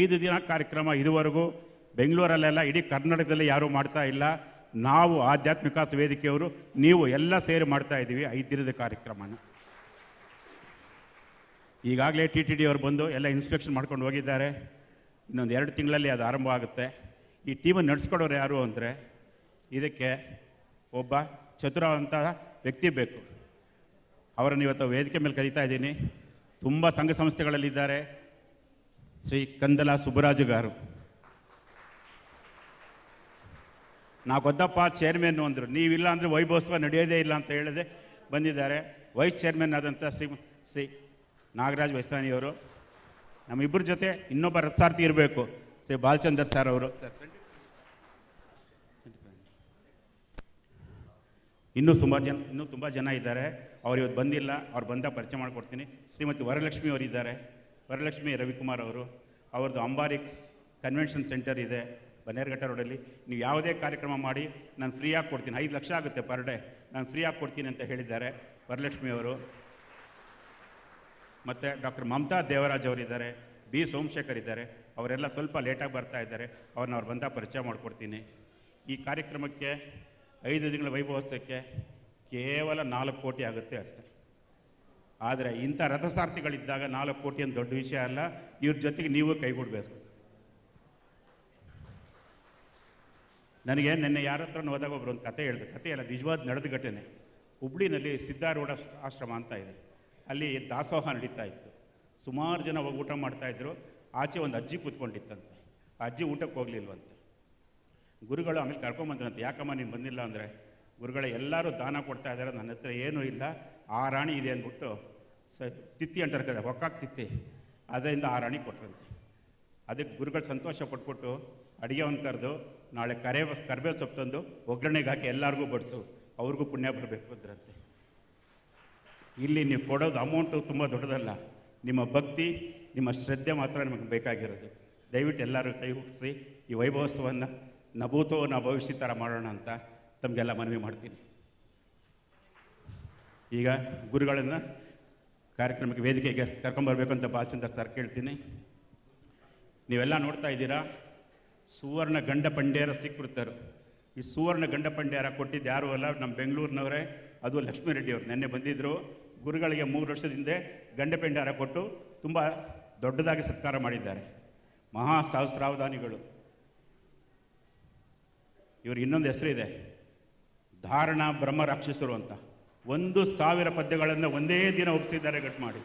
5 ದಿನ ಕಾರ್ಯಕ್ರಮ ಇದುವರೆಗೂ ಬೆಂಗಳೂರಲ್ಲೆಲ್ಲ ಇಡೀ ಕರ್ನಾಟಕದಲ್ಲಿ ಯಾರೂ ಮಾಡ್ತಾ ಇಲ್ಲ. ನಾವು ಆಧ್ಯಾತ್ಮಿಕ ವೇದಿಕೆಯವರು ನೀವು ಎಲ್ಲ ಸೇರಿ ಮಾಡ್ತಾ ಇದ್ದೀವಿ 5 ದಿನದ ಕಾರ್ಯಕ್ರಮನ. ಈಗಾಗಲೇ TTD ಅವರು ಬಂದು ಎಲ್ಲ ಇನ್ಸ್ಪೆಕ್ಷನ್ ಮಾಡ್ಕೊಂಡು ಹೋಗಿದ್ದಾರೆ. ಇನ್ನೊಂದು 2 ತಿಂಗಳಲ್ಲಿ ಅದು ಆರಂಭ ಆಗುತ್ತೆ. ಈ ಟೀಮನ್ನು ನಡೆಸ್ಕೊಡೋರು ಯಾರು ಅಂದರೆ ಇದಕ್ಕೆ ಒಬ್ಬ ಚತುರವಂತ ವ್ಯಕ್ತಿ ಬೇಕು. ಅವರನ್ನು ಇವತ್ತು ವೇದಿಕೆ ಮೇಲೆ ಕರೀತಾ ಇದ್ದೀನಿ. ತುಂಬ ಸಂಘ ಸಂಸ್ಥೆಗಳಲ್ಲಿದ್ದಾರೆ. ಶ್ರೀ ಕಂದಲ ಸುಬ್ಬರಾಜು ಗಾರು. ನಾವು ಗೊತ್ತಪ್ಪ ಚೇರ್ಮನ್ನು ಅಂದರು, ನೀವಿಲ್ಲ ಅಂದರೆ ವೈಭವೋತ್ಸವ ನಡೆಯೋದೇ ಇಲ್ಲ ಅಂತ ಹೇಳಿದೆ ಬಂದಿದ್ದಾರೆ. ವೈಸ್ ಚೇರ್ಮನ್ ಆದಂಥ ಶ್ರೀ ನಾಗರಾಜ್ ವೈಸ್ತಾನಿಯವರು. ನಮ್ಮಿಬ್ಬರ ಜೊತೆ ಇನ್ನೊಬ್ಬ ರಥಸಾರಥಿ ಇರಬೇಕು, ಶ್ರೀ ಬಾಲಚಂದರ್ ಸರ್ ಅವರು. ಇನ್ನೂ ತುಂಬ ಜನ ಇದ್ದಾರೆ. ಅವ್ರು ಇವತ್ತು ಬಂದಿಲ್ಲ, ಅವ್ರು ಬಂದಾಗ ಪರಿಚಯ ಮಾಡಿಕೊಡ್ತೀನಿ. ಶ್ರೀಮತಿ ವರಲಕ್ಷ್ಮಿ ಅವರಿದ್ದಾರೆ. ವರಲಕ್ಷ್ಮಿ ರವಿಕುಮಾರ್ ಅವರು. ಅವ್ರದ್ದು ಅಂಬಾರಿ ಕನ್ವೆನ್ಷನ್ ಸೆಂಟರ್ ಇದೆ ಬನ್ನೇರುಘಟ್ಟ ರೋಡಲ್ಲಿ. ನೀವು ಯಾವುದೇ ಕಾರ್ಯಕ್ರಮ ಮಾಡಿ ನಾನು ಫ್ರೀಯಾಗಿ ಕೊಡ್ತೀನಿ, 5 ಲಕ್ಷ ಆಗುತ್ತೆ ಪರ್ ಡೇ, ನಾನು ಫ್ರೀಯಾಗಿ ಕೊಡ್ತೀನಿ ಅಂತ ಹೇಳಿದ್ದಾರೆ ವರಲಕ್ಷ್ಮಿ ಅವರು. ಮತ್ತು ಡಾಕ್ಟರ್ ಮಮತಾ ದೇವರಾಜ್ ಅವರಿದ್ದಾರೆ. ಬಿ ಸೋಮಶೇಖರ್ ಇದ್ದಾರೆ. ಅವರೆಲ್ಲ ಸ್ವಲ್ಪ ಲೇಟಾಗಿ ಬರ್ತಾ ಇದ್ದಾರೆ. ಅವ್ರನ್ನ ಅವ್ರು ಬಂದಾಗ ಪರಿಚಯ ಮಾಡಿಕೊಡ್ತೀನಿ. ಈ ಕಾರ್ಯಕ್ರಮಕ್ಕೆ 5 ದಿನಗಳ ವೈಭವೋತ್ಸವಕ್ಕೆ ಕೇವಲ 4 ಕೋಟಿ ಆಗುತ್ತೆ ಅಷ್ಟೆ. ಆದರೆ ಇಂಥ ರಥಸಾರಥಿಗಳಿದ್ದಾಗ 4 ಕೋಟಿ ಅಂತ ದೊಡ್ಡ ವಿಷಯ ಅಲ್ಲ. ಇವ್ರ ಜೊತೆಗೆ ನೀವು ಕೈಗೂಡಬೇಕು. ನನಗೆ ನಿನ್ನೆ ಯಾರ ಹತ್ರ ಹೋದಾಗ ಒಬ್ಬರು ಒಂದು ಕತೆ ಹೇಳಿದೆ. ಕತೆ ಅಲ್ಲ, ನಿಜವಾದ ನಡೆದ ಘಟನೆ. ಹುಬ್ಳಿನಲ್ಲಿ ಸಿದ್ಧಾರೂಢ ಆಶ್ರಮ ಅಂತ ಇದೆ. ಅಲ್ಲಿ ದಾಸೋಹ ನಡೀತಾ ಇತ್ತು. ಸುಮಾರು ಜನ ಹೋಗಿ ಊಟ ಮಾಡ್ತಾಯಿದ್ರು. ಆಚೆ ಒಂದು ಅಜ್ಜಿ ಕೂತ್ಕೊಂಡಿತ್ತಂತೆ. ಆ ಅಜ್ಜಿ ಊಟಕ್ಕೆ ಹೋಗಲಿಲ್ವಂತೆ. ಗುರುಗಳು ಆಮೇಲೆ ಕರ್ಕೊಂಬಂದ್ರಂತೆ, ಯಾಕಮ್ಮ ನೀನು ಬಂದಿಲ್ಲ ಅಂದರೆ, ಗುರುಗಳೇ ಎಲ್ಲರೂ ದಾನ ಕೊಡ್ತಾ ಇದ್ದಾರೆ, ನನ್ನ ಹತ್ರ ಏನೂ ಇಲ್ಲ, 6 ಆಣಿ ಇದೆ ಅಂದ್ಬಿಟ್ಟು ತಿತ್ತಿ ಅಂತಾರೆ ಕರೆ, ಹೊಕ್ಕಾಗಿ ತಿತ್ತಿ, ಅದರಿಂದ 6 ಆಣಿ ಕೊಟ್ರಂತೆ. ಅದಕ್ಕೆ ಗುರುಗಳು ಸಂತೋಷ ಪಟ್ಬಿಟ್ಟು ಅಡುಗೆವನ್ನು ಕರೆದು ನಾಳೆ ಕರಿಬೇವು ಸೊಪ್ಪು ತಂದು ಒಗ್ಗರಣೆಗೆ ಹಾಕಿ ಎಲ್ಲರಿಗೂ ಬಡಿಸು, ಅವ್ರಿಗೂ ಪುಣ್ಯ ಬರಬೇಕು ಅಂದ್ರಂತೆ. ಇಲ್ಲಿ ನೀವು ಕೊಡೋದು ಅಮೌಂಟು ತುಂಬ ದೊಡ್ಡದಲ್ಲ, ನಿಮ್ಮ ಭಕ್ತಿ, ನಿಮ್ಮ ಶ್ರದ್ಧೆ ಮಾತ್ರ ನಿಮಗೆ ಬೇಕಾಗಿರೋದು. ದಯವಿಟ್ಟು ಎಲ್ಲರೂ ಕೈ ಹುಟ್ಟಿಸಿ ಈ ವೈಭವೋತ್ಸವವನ್ನು ನಭೂತೋ ನ ಭವಿಷ್ಯ ಥರ ಮಾಡೋಣ ಅಂತ ತಮಗೆಲ್ಲ ಮನವಿ ಮಾಡ್ತೀನಿ. ಈಗ ಗುರುಗಳನ್ನು ಕಾರ್ಯಕ್ರಮಕ್ಕೆ ವೇದಿಕೆಗೆ ಕರ್ಕೊಂಬರ್ಬೇಕು ಅಂತ ಬಾಲಚಂದ್ರ ಸರ್ ಕೇಳ್ತೀನಿ. ನೀವೆಲ್ಲ ನೋಡ್ತಾ ಇದ್ದೀರಾ, ಸುವರ್ಣ ಗಂಡ ಪಂಡ್ಯಾರ ಸ್ವೀಕೃತರು. ಈ ಸುವರ್ಣ ಗಂಡ ಪಂಡ್ಯಾರ ಕೊಟ್ಟಿದ್ದು ಯಾರೂ ಅಲ್ಲ, ನಮ್ಮ ಬೆಂಗಳೂರಿನವರೇ. ಅದು ಲಕ್ಷ್ಮೀ ರೆಡ್ಡಿ ಅವರು ನಿನ್ನೆ ಬಂದಿದ್ದರು. ಗುರುಗಳಿಗೆ 3 ವರ್ಷದ ಹಿಂದೆ ಗಂಡ ಪಂಡ್ಯಾರ ಕೊಟ್ಟು ತುಂಬ ದೊಡ್ಡದಾಗಿ ಸತ್ಕಾರ ಮಾಡಿದ್ದಾರೆ. ಮಹಾ ಸಹಸ್ರಾವಧಾನಿಗಳು. ಇವ್ರಿಗೆ ಇನ್ನೊಂದು ಹೆಸರಿದೆ, ಧಾರಣ ಬ್ರಹ್ಮ ರಾಕ್ಷಸರು ಅಂತ. 1000 ಪದ್ಯಗಳನ್ನು ಒಂದೇ ದಿನ ಒಪ್ಪಿಸಿದ್ದಾರೆ ಗಟ್ ಮಾಡಿ.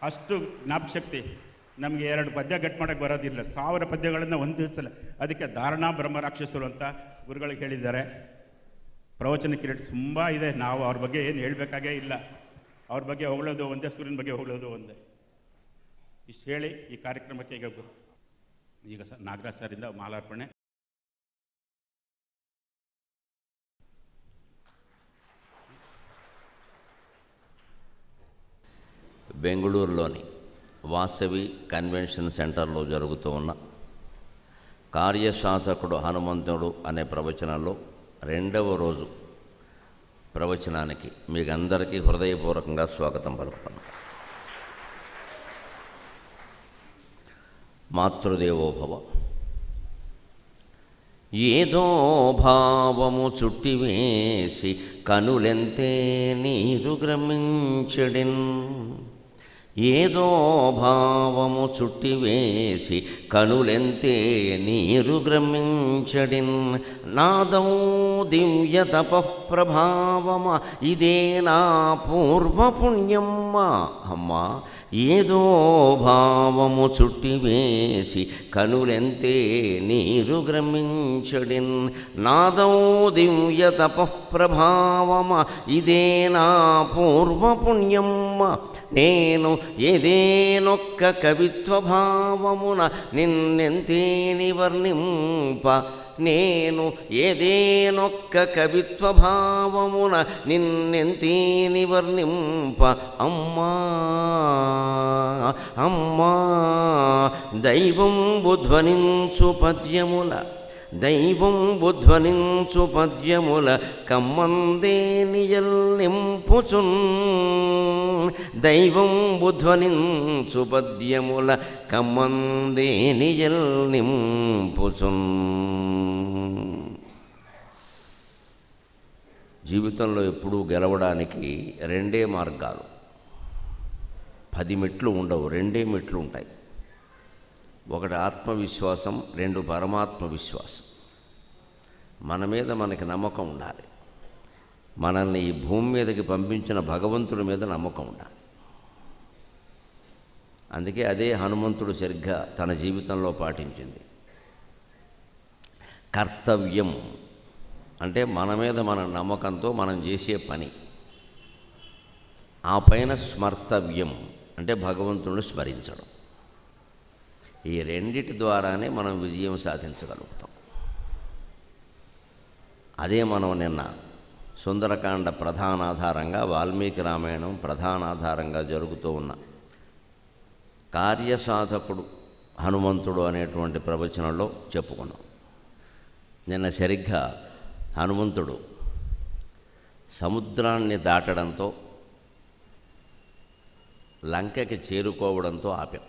ಅಷ್ಟು ಜ್ಞಾಪಶಕ್ತಿ. ನಮಗೆ 2 ಪದ್ಯ ಗಟ್ ಮಾಡೋಕ್ಕೆ ಬರೋದಿಲ್ಲ, 1000 ಪದ್ಯಗಳನ್ನು ಒಂದೇ ಸಲ. ಅದಕ್ಕೆ ಧಾರಣ ಬ್ರಹ್ಮ ರಾಕ್ಷಸರು ಅಂತ ಗುರುಗಳಿಗೆ ಹೇಳಿದ್ದಾರೆ. ಪ್ರವಚನ ಕಿರೀಟ ತುಂಬ ಇದೆ, ನಾವು ಅವ್ರ ಬಗ್ಗೆ ಏನು ಹೇಳಬೇಕಾಗೇ ಇಲ್ಲ. ಅವ್ರ ಬಗ್ಗೆ ಹೊಗಳೋದು ಒಂದೇ, ಸೂರ್ಯನ ಬಗ್ಗೆ ಹೊಗಳೋದು ಒಂದೇ. ಇಷ್ಟು ಹೇಳಿ ಈ ಕಾರ್ಯಕ್ರಮಕ್ಕೆ ಈಗ ನಾಗರಾಜ್ ಸರಿಂದ ಮಾಲಾರ್ಪಣೆ. బెంగళూరులోని వాసవి కన్వెన్షన్ సెంటర్లో జరుగుతున్న కార్యశాసకుడు హనుమంతుడు అనే ప్రవచనంలో 2వ రోజు ప్రవచనానికి మీకు అందరికీ హృదయపూర్వకంగా స్వాగతం పలుకుతున్నాను. మాతృదేవోభవ. ఏదో భావము చుట్టివేసి కనులెంతే నీరు గ్రమించడిన్. ఏదో భావము చుట్టివేసి కనులెంతే నీరు గ్రమించడిన్. నాదం దివ్య తపఃప్రభావమ ఇదే నా పూర్వపుణ్యమ్మ. అమ్మా, ఏదో భావము చుట్టివేసి కనులెంతే నీరు గ్రమించడిన్. నాదం దివ్య తపఃప్రభావమ ఇదే నా పూర్వపుణ్యమ్మ. నేను ఏదేనొక్క కవిత్వ భావమున నిన్నెంతేని వర్ణింప. నేను ఏదేనొక్క కవిత్వ భావమున నిన్నెంతేని వర్ణింప. అమ్మా అమ్మా, దైవం బుధ్వనించు పద్యముల, దైవం బుధ్వనించు పద్యముల కమ్మందేనియల్ నింపుచున్. దైవం బుధ్వనించు పద్యముల కమ్మందేనియల్ నింపుచున్. జీవితంలో ఎప్పుడూ గెలవడానికి రెండే మార్గాలు. 10 మెట్లు ఉండవు, రెండే మెట్లు ఉంటాయి. ఒకటి ఆత్మవిశ్వాసం, 2 పరమాత్మ విశ్వాసం. మన మీద మనకి నమ్మకం ఉండాలి. మనల్ని ఈ భూమి మీదకి పంపించిన భగవంతుడి మీద నమ్మకం ఉండాలి. అందుకే అదే హనుమంతుడు సరిగ్గా తన జీవితంలో పాటించింది. కర్తవ్యం అంటే మన మీద మన నమ్మకంతో మనం చేసే పని. ఆ పైన స్మర్తవ్యం అంటే భగవంతుడిని స్మరించడం. ఈ రెండిటి ద్వారానే మనం విజయం సాధించగలుగుతాం. అదే మనం నిన్న సుందరకాండ ప్రధానాధారంగా, వాల్మీకి రామాయణం ప్రధానాధారంగా జరుగుతూ ఉన్న కార్యసాధకుడు హనుమంతుడు అనేటువంటి ప్రవచనంలో చెప్పుకున్నాం. నిన్న సరిగ్గా హనుమంతుడు సముద్రాన్ని దాటడంతో, లంకకి చేరుకోవడంతో ఆపాం.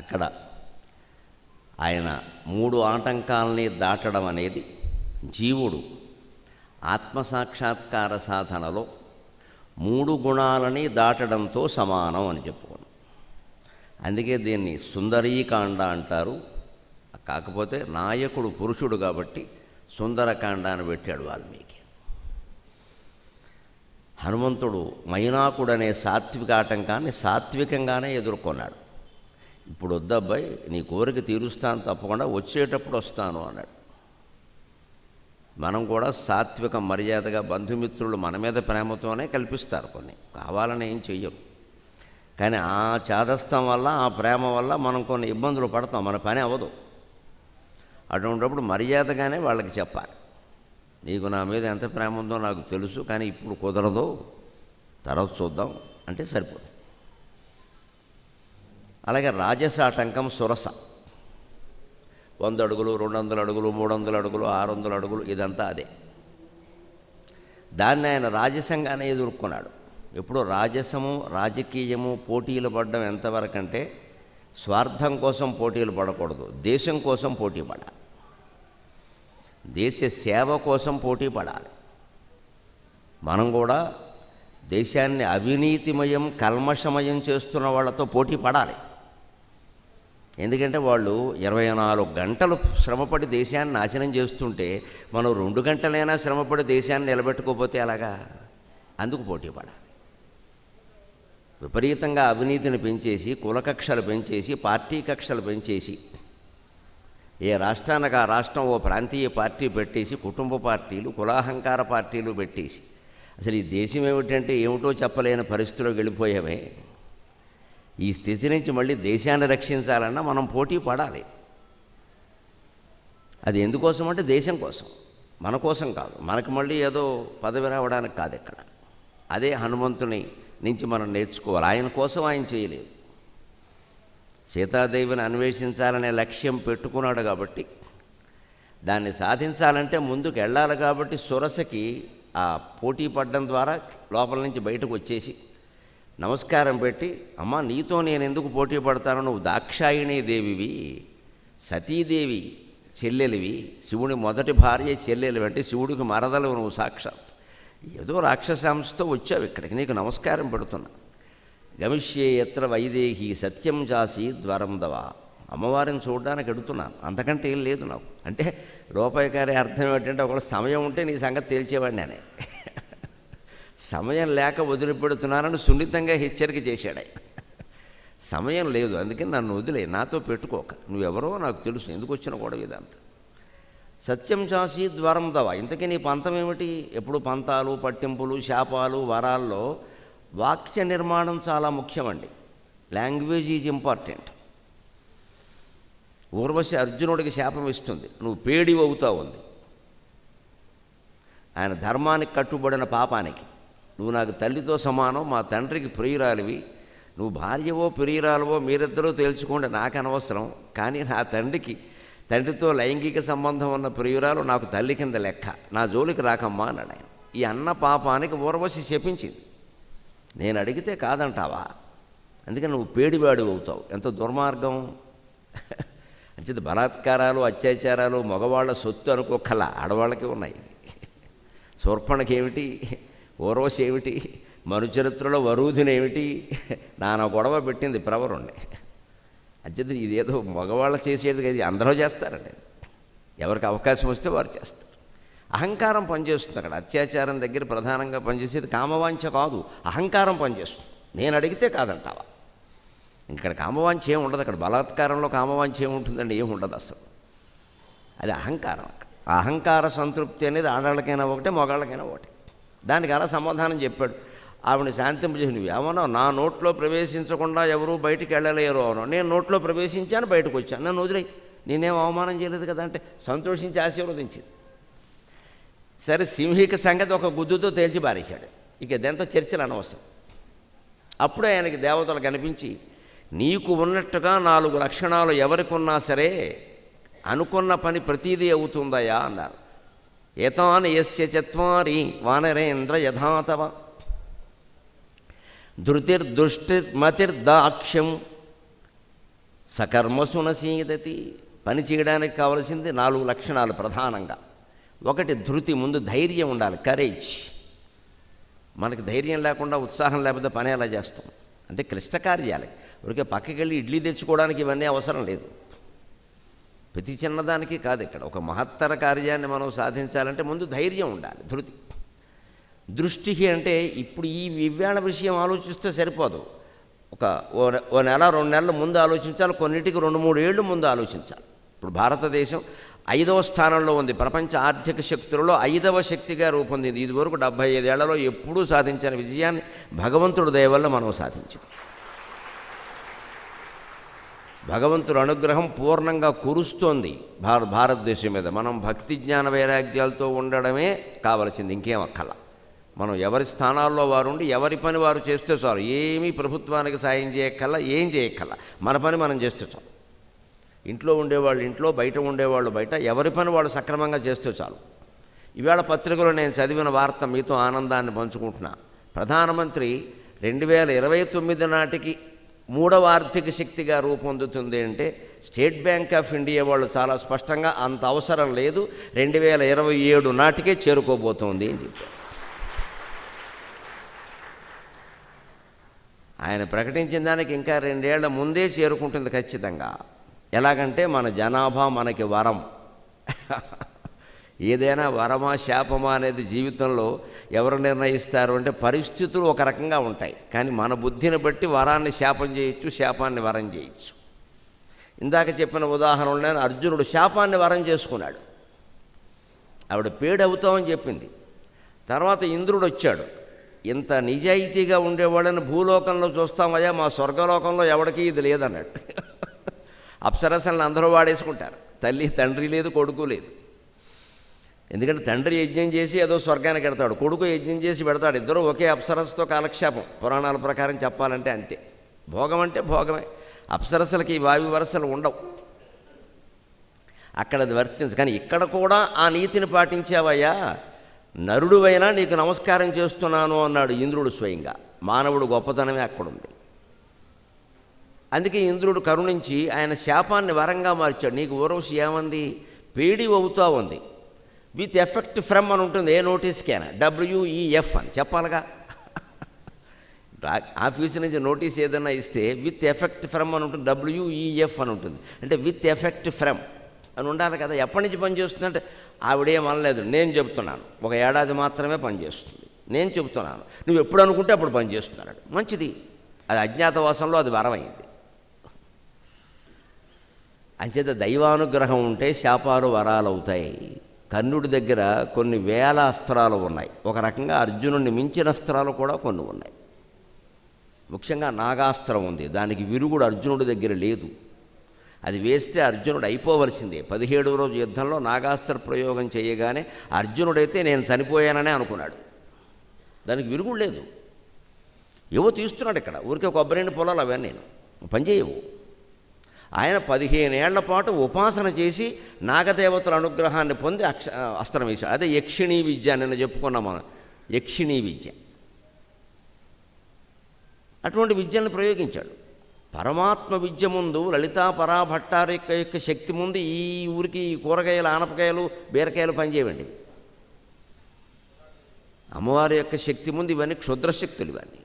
అక్కడ ఆయన 3 ఆటంకాలని దాటడం అనేది జీవుడు ఆత్మసాక్షాత్కార సాధనలో 3 గుణాలని దాటడంతో సమానం అని చెప్పుకున్నాం. అందుకే దీన్ని సుందరీకాండ అంటారు. కాకపోతే నాయకుడు పురుషుడు కాబట్టి సుందరకాండ అని పెట్టాడు వాల్మీకి. హనుమంతుడు మైనాకుడనే సాత్విక ఆటంకాన్ని సాత్వికంగానే ఎదుర్కొన్నాడు. ఇప్పుడు వద్దబ్బాయి, నీ కోరిక తీరుస్తాను, తప్పకుండా వచ్చేటప్పుడు వస్తాను అన్నాడు. మనం కూడా సాత్విక మర్యాదగా, బంధుమిత్రులు మన మీద ప్రేమతోనే కల్పిస్తారు, కొన్ని కావాలని ఏం చెయ్యరు. కానీ ఆ చాదస్తం వల్ల, ఆ ప్రేమ వల్ల మనం కొన్ని ఇబ్బందులు పడతాం, మన పని అవ్వదు. అటువంటిప్పుడు మర్యాదగానే వాళ్ళకి చెప్పాలి, నీకు నా మీద ఎంత ప్రేమ ఉందో నాకు తెలుసు, కానీ ఇప్పుడు కుదరదు, తర్వాత చూద్దాం అంటే సరిపోతుంది. అలాగే రాజసాటంకం సురస. 100 అడుగులు, 200 అడుగులు, 300 అడుగులు, 600 అడుగులు, ఇదంతా అదే. దాన్ని ఆయన రాజసంగానే ఎదుర్కొన్నాడు. ఎప్పుడో రాజసము, రాజకీయము పోటీలు పడడం ఎంతవరకు అంటే, స్వార్థం కోసం పోటీలు పడకూడదు, దేశం కోసం పోటీ పడాలి, దేశ సేవ కోసం పోటీ పడాలి. మనం కూడా దేశాన్ని అవినీతిమయం, కల్మషమయం చేస్తున్న వాళ్ళతో పోటీ పడాలి. ఎందుకంటే వాళ్ళు 24 గంటలు శ్రమపడి దేశాన్ని నాశనం చేస్తుంటే మనం 2 గంటలైనా శ్రమపడి దేశాన్ని నిలబెట్టుకోకపోతే అలాగా? అందుకు పోటీ పడాలి. విపరీతంగా అవినీతిని పెంచేసి, కులకక్షలు పెంచేసి, పార్టీ కక్షలు పెంచేసి, ఏ రాష్ట్రానికి ఆ రాష్ట్రం ఓ ప్రాంతీయ పార్టీ పెట్టేసి, కుటుంబ పార్టీలు, కులాహంకార పార్టీలు పెట్టేసి, అసలు ఈ దేశం ఏమిటంటే ఏమిటో చెప్పలేని పరిస్థితిలోకి వెళ్ళిపోయామే. ఈ స్థితి నుంచి మళ్ళీ దేశాన్ని రక్షించాలన్నా మనం పోటీ పడాలి. అది ఎందుకోసం అంటే దేశం కోసం, మన కోసం కాదు, మనకు మళ్ళీ ఏదో పదవి రావడానికి కాదు. ఇక్కడ అదే హనుమంతుని నుంచి మనం నేర్చుకోవాలి. ఆయన కోసం ఆయన చేయలేదు, సీతాదేవిని అన్వేషించాలనే లక్ష్యం పెట్టుకున్నాడు కాబట్టి, దాన్ని సాధించాలంటే ముందుకు వెళ్ళాలి కాబట్టి సురసకి ఆ పోటీ పడడం ద్వారా లోపల నుంచి బయటకు వచ్చేసి నమస్కారం పెట్టి, అమ్మ నీతో నేను ఎందుకు పోటీ పడతాను, నువ్వు దాక్షాయిణీ దేవివి, సతీదేవి చెల్లెలివి, శివుని మొదటి భార్య చెల్లెలివి, అంటే శివుడికి మరదలు నువ్వు సాక్షాత్, ఏదో రాక్షసాంశతో వచ్చావు ఇక్కడికి, నీకు నమస్కారం పెడుతున్నా. గమిష్యే యత్ర వైదేహి సత్యం చాసి ద్వారం దవా, అమ్మవారిని చూడడానికి ఎడుతున్నాను, అంతకంటే ఏం లేదు నాకు. అంటే రూపాయికారి అర్థం ఏంటంటే, ఒకవేళ సమయం ఉంటే నీ సంగతి తేల్చేవాడిని అనే, సమయం లేక వదిలిపెడుతున్నానని సున్నితంగా హెచ్చరిక చేశాడు ఆయన. సమయం లేదు, అందుకని నన్ను వదిలే, నాతో పెట్టుకోక, నువ్వెవరో నాకు తెలుసు, ఎందుకు వచ్చిన గొడవ ఇదంతా. సత్యం చాసి ద్వారం దవ, ఇంతకీ నీ పంతం ఏమిటి? ఎప్పుడు పంతాలు, పట్టింపులు, శాపాలు, వరాల్లో వాక్య నిర్మాణం చాలా ముఖ్యమండి. Language is important. ఊర్వశి అర్జునుడికి శాపం ఇస్తుంది, నువ్వు పేడివి అవుతావు ఉంది. ఆయన ధర్మానికి కట్టుబడిన పాపానికి, నువ్వు నాకు తల్లితో సమానం, మా తండ్రికి ప్రియురాలివి, నువ్వు భార్యవో ప్రియురాలవో మీరిద్దరూ తేల్చుకోండి, నాకు అనవసరం, కానీ నా తండ్రితో లైంగిక సంబంధం ఉన్న ప్రియురాలు నాకు తల్లి కింద లెక్క, నా జోలికి రాకమ్మా అన్నాడు ఆయన. ఈ అన్న పాపానికి ఊర్వశి శపించింది. నేను అడిగితే కాదంటావా? అందుకని నువ్వు పేడివాడు అవుతావు. ఎంత దుర్మార్గం! అంచేత బలాత్కారాలు, అత్యాచారాలు మగవాళ్ళ సొత్తు అనుకోకలా ఆడవాళ్ళకి ఉన్నాయి. శూర్పణఖ ఏమిటి, ఊర్వశి ఏమిటి, మనుచరిత్రలో వరూధిని ఏమిటి, నానా గొడవ పెట్టింది ప్రవరుణ్ణి. అంచేత ఇదేదో మగవాళ్ళు చేసేది ఇది అందరూ చేస్తారండి. ఎవరికి అవకాశం వస్తే వారు చేస్తారు. అహంకారం పనిచేస్తుంది అక్కడ. అత్యాచారం దగ్గర ప్రధానంగా పనిచేసేది కామవాంఛ కాదు, అహంకారం పనిచేస్తుంది. నేను అడిగితే కాదంటావా? ఇక్కడ కామవాంఛ ఏమి ఉండదు. అక్కడ బలాత్కారంలో కామవాంఛ ఏముంటుందండి? ఏమి ఉండదు అసలు. అది అహంకారం. అక్కడ అహంకార సంతృప్తి అనేది ఆడాళ్ళకైనా ఒకటే, మగాళ్ళకైనా ఒకటే. దానికి అలా సమాధానం చెప్పాడు. ఆవిడని శాంతింపజేసి, నువ్వు ఏమన్నా నా నోట్లో ప్రవేశించకుండా ఎవరూ బయటికి వెళ్ళలేరు అవును. నేను నోట్లో ప్రవేశించాను, బయటకు వచ్చాను, నన్ను వదిలేయి, నేనేం అవమానం చేయలేదు కదా అంటే సంతోషించి ఆశీర్వదించింది. సరే, సింహిక సంగతి ఒక గుద్దుతో తేల్చి బారేశాడు. ఇక దాంతో చర్చలు అనవసరం. అప్పుడే ఆయనకి దేవతలు కనిపించి, నీకు ఉన్నట్టుగా 4 లక్షణాలు ఎవరికి ఉన్నా సరే అనుకున్న పని ప్రతీదీ అవుతుందయా అన్నారు. ఏతాని యస్య చత్వారి వానరేంద్ర యథాతవ ధృతిర్దుష్టిర్మతిర్దాక్ష్యం సకర్మసు నసీదతి. పని చేయడానికి కావలసింది 4 లక్షణాలు ప్రధానంగా. ఒకటి ధృతి, ముందు ధైర్యం ఉండాలి, కరేజ్. మనకి ధైర్యం లేకుండా, ఉత్సాహం లేకపోతే పని ఎలా చేస్తాం? అంటే క్లిష్ట కార్యాలు. ఊరికే పక్కకి వెళ్ళి ఇడ్లీ తెచ్చుకోవడానికి ఇవన్నీ అవసరం లేదు. ప్రతి చిన్నదానికి కాదు. ఇక్కడ ఒక మహత్తర కార్యాన్ని మనం సాధించాలంటే ముందు ధైర్యం ఉండాలి, ధృతి. దృష్టి అంటే ఇప్పుడు ఈ వివ్యాణ విషయం ఆలోచిస్తే సరిపోదు. ఓ నెల 2 నెలల ముందు ఆలోచించాలి, కొన్నిటికి 2-3 ఏళ్ళు ముందు ఆలోచించాలి. ఇప్పుడు భారతదేశం 5వ స్థానంలో ఉంది. ప్రపంచ ఆర్థిక శక్తులలో 5వ శక్తిగా రూపొందింది. ఇదివరకు 75 ఏళ్లలో ఎప్పుడూ సాధించిన విజయాన్ని భగవంతుడి దయ వల్ల మనం సాధించాం. భగవంతుడి అనుగ్రహం పూర్ణంగా కురుస్తోంది భారతదేశం మీద. మనం భక్తి జ్ఞాన వైరాగ్యాలతో ఉండడమే కావలసింది, ఇంకేం అక్కల. మనం ఎవరి స్థానాల్లో వారు ఉండి ఎవరి పని వారు చేస్తే చాలు. ఏమీ ప్రభుత్వానికి సాయం చేయక్కల్లా, ఏం చేయక్కల్లా. మన పని మనం చేస్తే చాలు. ఇంట్లో ఉండేవాళ్ళు ఇంట్లో, బయట ఉండేవాళ్ళు బయట, ఎవరి పని వాళ్ళు సక్రమంగా చేస్తే చాలు. ఈవేళ పత్రికలో నేను చదివిన వార్త మీతో ఆనందాన్ని పంచుకుంటున్నా. ప్రధానమంత్రి 2029 నాటికి 3వ ఆర్థిక శక్తిగా రూపొందుతుంది అంటే స్టేట్ బ్యాంక్ ఆఫ్ ఇండియా వాళ్ళు చాలా స్పష్టంగా అంత అవసరం లేదు, 2027 నాటికే చేరుకోబోతోంది అని చెప్పారు. ఆయన ప్రకటించిన దానికి ఇంకా 2 ఏళ్ల ముందే చేరుకుంటుంది ఖచ్చితంగా. ఎలాగంటే మన జనాభా మనకి వరం. ఏదైనా వరమా శాపమా అనేది జీవితంలో ఎవరు నిర్ణయిస్తారు అంటే పరిస్థితులు ఒక రకంగా ఉంటాయి. కానీ మన బుద్ధిని బట్టి వరాన్ని శాపం చేయొచ్చు, శాపాన్ని వరం చేయొచ్చు. ఇందాక చెప్పిన ఉదాహరణలో అర్జునుడు శాపాన్ని వరం చేసుకున్నాడు. ఆవిడ పేడవుతామని చెప్పింది. తర్వాత ఇంద్రుడు వచ్చాడు. ఇంత నిజాయితీగా ఉండేవాళ్ళని భూలోకంలో చూస్తామయ్యా, మా స్వర్గలోకంలో ఎవడికి ఇది లేదన్నాడు. అప్సరసలను అందరూ వాడేసుకుంటారు. తల్లి తండ్రి లేదు, కొడుకు లేదు. ఎందుకంటే తండ్రి యజ్ఞం చేసి ఏదో స్వర్గానికి పెడతాడు, కొడుకు యజ్ఞం చేసి పెడతాడు. ఇద్దరూ ఒకే అప్సరసతో కాలక్షేపం. పురాణాల ప్రకారం చెప్పాలంటే అంతే. భోగం అంటే భోగమే. అప్సరసలకి వాయు వరసలు ఉండవు. అక్కడ అది వర్తించదు. కానీ ఇక్కడ కూడా ఆ నీతిని పాటించావయ్యా, నరుడువైనా నీకు నమస్కారం చేస్తున్నాను అన్నాడు ఇంద్రుడు స్వయంగా. మానవుడు గొప్పతనమే అక్కడుంది. అందుకే ఇంద్రుడు కరుణించి ఆయన శాపాన్ని వరంగా మార్చాడు. నీకు ఊర్వశి ఏమంది? పేడి అవుతా ఉంది. విత్ ఎఫెక్ట్ ఫ్రమ్ అని ఉంటుంది. ఏ నోటీస్కైనా WEF అని చెప్పాలిగా. ఆఫీసు నుంచి నోటీస్ ఏదైనా ఇస్తే విత్ ఎఫెక్ట్ ఫ్రమ్ అని ఉంటుంది, WEF అని ఉంటుంది. అంటే విత్ ఎఫెక్ట్ ఫ్రమ్ అని ఉండాలి కదా. ఎప్పటి నుంచి పనిచేస్తుందంటే ఆవిడేం అనలేదు, నేను చెబుతున్నాను. 1 ఏడాది మాత్రమే పనిచేస్తుంది, నేను చెబుతున్నాను, నువ్వు ఎప్పుడు అనుకుంటే అప్పుడు పనిచేస్తున్నాడు. మంచిది. అది అజ్ఞాతవాసంలో అది వరమైంది. అంచేత దైవానుగ్రహం ఉంటే శాపాలు వరాలు అవుతాయి. కర్ణుడి దగ్గర కొన్ని వేల అస్త్రాలు ఉన్నాయి. ఒక రకంగా అర్జునుడిని మించిన అస్త్రాలు కూడా కొన్ని ఉన్నాయి. ముఖ్యంగా నాగాస్త్రం ఉంది. దానికి విరుగుడు అర్జునుడి దగ్గర లేదు. అది వేస్తే అర్జునుడు అయిపోవలసిందే. 17వ రోజు యుద్ధంలో నాగాస్త్ర ప్రయోగం చేయగానే అర్జునుడైతే నేను చనిపోయాననే అనుకున్నాడు. దానికి విరుగుడు లేదు. ఏవో తీస్తున్నాడు ఇక్కడ. ఊరికే కొబ్బరిని పొలాలు అవన్నీ నేను పనిచేయవు. ఆయన 15 ఏళ్ల పాటు ఉపాసన చేసి నాగదేవతల అనుగ్రహాన్ని పొంది అస్త్రం వేశాడు. అదే యక్షిణీ విద్య. నిన్న చెప్పుకున్నాం మనం, యక్షిణీ విద్య. అటువంటి విద్యను ప్రయోగించాడు. పరమాత్మ విద్య ముందు లలితా పరాభట్టారి యొక్క శక్తి ముందు ఈ ఊరికి ఈ కూరగాయలు, ఆనపకాయలు, బీరకాయలు పనిచేయండి. అమ్మవారి యొక్క శక్తి ముందు ఇవన్నీ క్షుద్రశక్తులు. ఇవన్నీ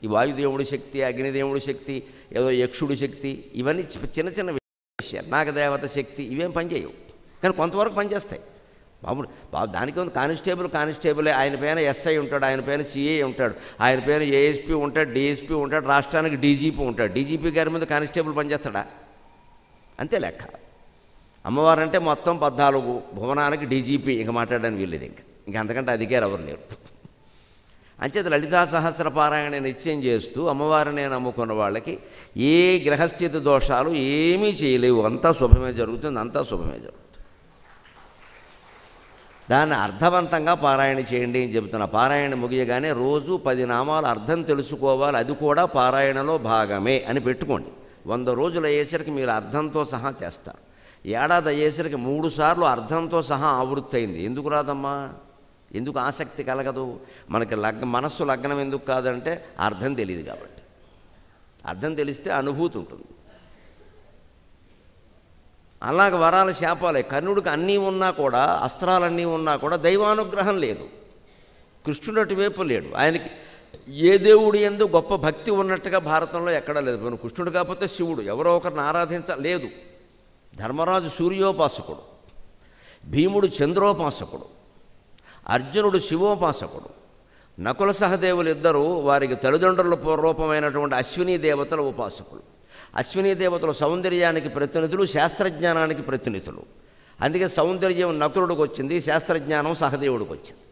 ఈ వాయుదేవుడి శక్తి, అగ్నిదేవుడి శక్తి, ఏదో యక్షుడి శక్తి, ఇవన్నీ చిన్న చిన్న విషయాలు. నాగదేవత శక్తి ఇవేం పనిచేయవు, కానీ కొంతవరకు పనిచేస్తాయి. బాబు దానికి ఉంది కానిస్టేబులే. ఆయన పైన ఎస్ఐ ఉంటాడు, ఆయన పైన సిఐ ఉంటాడు, ఆయన పైన ఏఎస్పీ ఉంటాడు, డిఎస్పీ ఉంటాడు, రాష్ట్రానికి డీజీపీ ఉంటాడు. డీజీపీ గారి మీద కానిస్టేబుల్ పనిచేస్తాడా? అంతే లెక్క. అమ్మవారంటే మొత్తం 14 భువనానికి డీజీపీ, ఇంక మాట్లాడడానికి వీల్లేదు. ఇంక అంతకంటే అధికారి ఎవరు లేరు. అంచేత లలితా సహస్ర పారాయణ నిత్యం చేస్తూ అమ్మవారిని నమ్ముకున్న వాళ్ళకి ఏ గ్రహస్థితి దోషాలు ఏమీ చేయలేవు. అంతా శుభమే జరుగుతుంది, అంతా శుభమే జరుగుతుంది. దాన్ని అర్థవంతంగా పారాయణ చేయండి అని చెబుతున్నా. పారాయణ ముగియగానే రోజు 10 నామాలు అర్థం తెలుసుకోవాలి, అది కూడా పారాయణలో భాగమే అని పెట్టుకోండి. 100 రోజులు అయ్యేసరికి మీరు అర్థంతో సహా చేస్తారు. ఏడాది అయ్యేసరికి 3 సార్లు అర్థంతో సహా ఆవృత్తి అయింది. ఎందుకు రాదమ్మా? ఎందుకు ఆసక్తి కలగదు? మనకి మనస్సు లగ్నం ఎందుకు కాదంటే అర్థం తెలియదు కాబట్టి. అర్థం తెలిస్తే అనుభూతి ఉంటుంది. అలాగ వరాల శాపాలే. కర్ణుడికి అన్నీ ఉన్నా కూడా, అస్త్రాలన్నీ ఉన్నా కూడా దైవానుగ్రహం లేదు. కృష్ణుడు అటువైపు లేడు. ఆయనకి ఏ దేవుడి యందు గొప్ప భక్తి ఉన్నట్టుగా భారతంలో ఎక్కడా లేదు. కృష్ణుడు కాకపోతే శివుడు, ఎవరో ఒకరిని ఆరాధించలేదు. ధర్మరాజు సూర్యోపాసకుడు, భీముడు చంద్రోపాసకుడు, అర్జునుడు శివోపాసకుడు, నకుల సహదేవులు ఇద్దరు వారికి తల్లిదండ్రుల రూపమైనటువంటి అశ్వినీ దేవతల ఉపాసకులు. అశ్వినీ దేవతలు సౌందర్యానికి ప్రతినిధులు, శాస్త్రజ్ఞానానికి ప్రతినిధులు. అందుకే సౌందర్యం నకులుడికి వచ్చింది, శాస్త్రజ్ఞానం సహదేవుడికి వచ్చింది.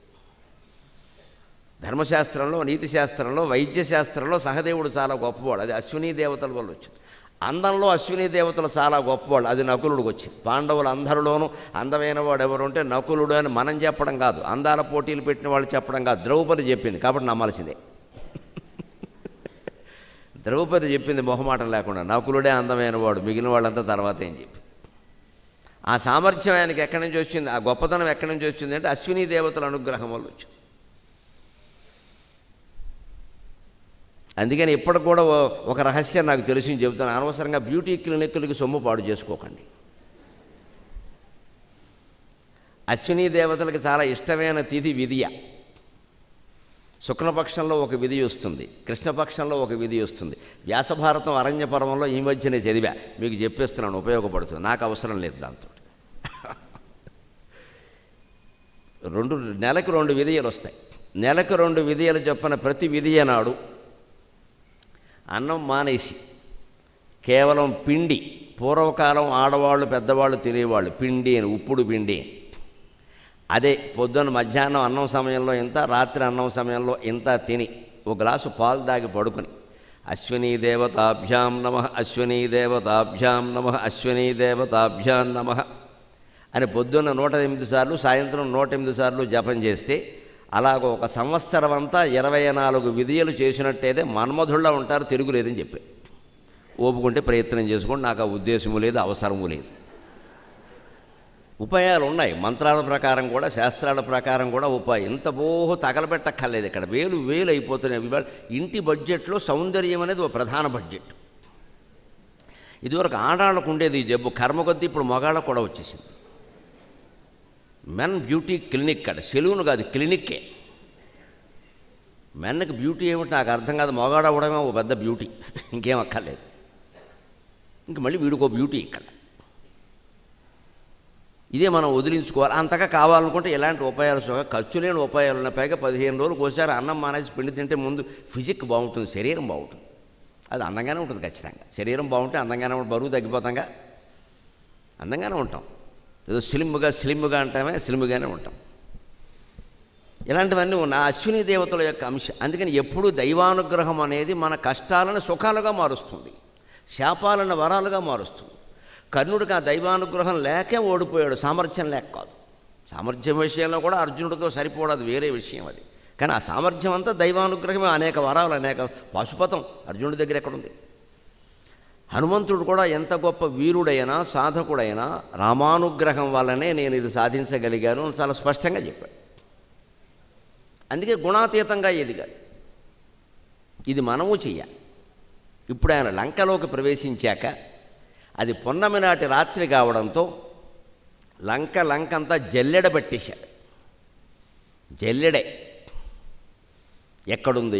ధర్మశాస్త్రంలో, నీతి శాస్త్రంలో, వైద్య శాస్త్రంలో సహదేవుడు చాలా గొప్పవాడు, అది అశ్వినీ దేవతల వల్ల వచ్చింది. అందంలో అశ్వినీ దేవతలు చాలా గొప్పవాళ్ళు, అది నకులుడికి వచ్చింది. పాండవులు అందరిలోనూ అందమైన వాడు ఎవరు ఉంటే నకులుడు అని మనం చెప్పడం కాదు, అందాల పోటీలు పెట్టిన వాళ్ళు చెప్పడం కాదు, ద్రౌపది చెప్పింది కాబట్టి నమ్మాల్సిందే. ద్రౌపది చెప్పింది మొహమాటం లేకుండా, నకులుడే అందమైన వాడు, మిగిలిన వాళ్ళంతా తర్వాత ఏం చెప్పి. ఆ సామర్థ్యం ఆయనకి ఎక్కడి నుంచి వచ్చింది, ఆ గొప్పతనం ఎక్కడి నుంచి వచ్చింది అంటే అశ్వినీ దేవతల అనుగ్రహం వల్ల వచ్చింది. అందుకని ఇప్పటికి కూడా ఒక రహస్యం నాకు తెలిసి చెబుతాను. అనవసరంగా బ్యూటీ క్లినిక్లకి సొమ్ము పాడు చేసుకోకండి. అశ్వినీ దేవతలకు చాలా ఇష్టమైన తిథి విధియ. శుక్లపక్షంలో ఒక విధి వస్తుంది, కృష్ణపక్షంలో ఒక విధి వస్తుంది. వ్యాసభారతం అరణ్య పర్వంలో ఈ మధ్యనే చదివా, మీకు చెప్పేస్తున్నాను, ఉపయోగపడుతుంది. నాకు అవసరం లేదు దాంతో. నెలకు 2 విధియలు వస్తాయి. నెలకు 2 విధియలు చెప్పిన ప్రతి విధియ నాడు అన్నం మానేసి కేవలం పిండి, పూర్వకాలం ఆడవాళ్ళు పెద్దవాళ్ళు తినేవాళ్ళు పిండి అని, ఉప్పుడు పిండి. అదే పొద్దున్న మధ్యాహ్నం అన్నం సమయంలో ఇంత, రాత్రి అన్నం సమయంలో ఇంత తిని 1 గ్లాసు పాలు దాగి పడుకుని అశ్వినీ దేవతాభ్యాం నమః, అశ్వినీ దేవతాభ్యాం నమః, అశ్వినీ దేవతాభ్యాం నమః అని పొద్దున్న 108 సార్లు, సాయంత్రం 108 సార్లు జపం చేస్తే అలాగ 1 సంవత్సరం అంతా 24 విధియలు చేసినట్టయితే మన్మధుళ్ళ ఉంటారు, తిరుగులేదని చెప్పి. ఓపుకుంటే ప్రయత్నం చేసుకోండి, నాకు ఆ ఉద్దేశము లేదు, అవసరము లేదు. ఉపాయాలు ఉన్నాయి, మంత్రాల ప్రకారం కూడా, శాస్త్రాల ప్రకారం కూడా ఉపాయం. ఇంత బోహో తగలబెట్టక్కర్లేదు. ఇక్కడ వేలు అయిపోతున్నాయి. ఇంటి బడ్జెట్లో సౌందర్యం అనేది ఒక ప్రధాన బడ్జెట్. ఇదివరకు ఆడాళ్ళకు ఉండేది ఈ జబ్బు, కర్మ కొద్దీ ఇప్పుడు మగాళ్ళకు కూడా వచ్చేసింది. మెన్ బ్యూటీ క్లినిక్, అక్కడ సెలూన్ కాదు, క్లినిక్కే. మెన్కి బ్యూటీ ఏమిటి నాకు అర్థం కాదు, మగాడు అవ్వడమే ఒక పెద్ద బ్యూటీ, ఇంకేం అక్కర్లేదు. ఇంక మళ్ళీ వీడికో బ్యూటీ ఇక్కడ. ఇదే మనం వదిలించుకోవాలి. అంతగా కావాలనుకుంటే ఎలాంటి ఉపాయాలు, ఖర్చు లేని ఉపాయాలు ఉన్నాయి. పైగా 15 రోజులకు ఒకసారి అన్నం మానేసి పిండి తింటే ముందు ఫిజిక్ బాగుంటుంది, శరీరం బాగుంటుంది. అది అందంగానే ఉంటుంది ఖచ్చితంగా. శరీరం బాగుంటే అందంగానే ఉంటుంది, బరువు తగ్గిపోతాంగా, అందంగానే ఉంటాం. ఏదో స్లిమ్గా అంటామే, స్లిమ్గానే ఉంటాం. ఇలాంటివన్నీ ఉన్న అశ్విని దేవతల యొక్క అంశం. అందుకని ఎప్పుడూ దైవానుగ్రహం అనేది మన కష్టాలను సుఖాలుగా మారుస్తుంది, శాపాలను వరాలుగా మారుస్తుంది. కర్ణుడికి ఆ దైవానుగ్రహం లేకే ఓడిపోయాడు, సామర్థ్యం లేక కాదు. సామర్థ్యం విషయంలో కూడా అర్జునుడితో సరిపోవడం వేరే విషయం అది. కానీ ఆ సామర్థ్యం అంతా దైవానుగ్రహమే. అనేక వరాలు, అనేక పాశుపతం అర్జునుడి దగ్గర ఎక్కడుంది? హనుమంతుడు కూడా ఎంత గొప్ప వీరుడైనా సాధకుడైనా రామానుగ్రహం వల్లనే నేను ఇది సాధించగలిగాను అని చాలా స్పష్టంగా చెప్పాడు. అందుకే గుణాతీతంగా ఎదిగాడు. ఇది మనము చెయ్యాలి. ఇప్పుడు ఆయన లంకలోకి ప్రవేశించాక అది పున్నమి నాటి రాత్రి కావడంతో లంకంతా జల్లెడ పట్టేశాడు. జల్లెడే ఎక్కడుంది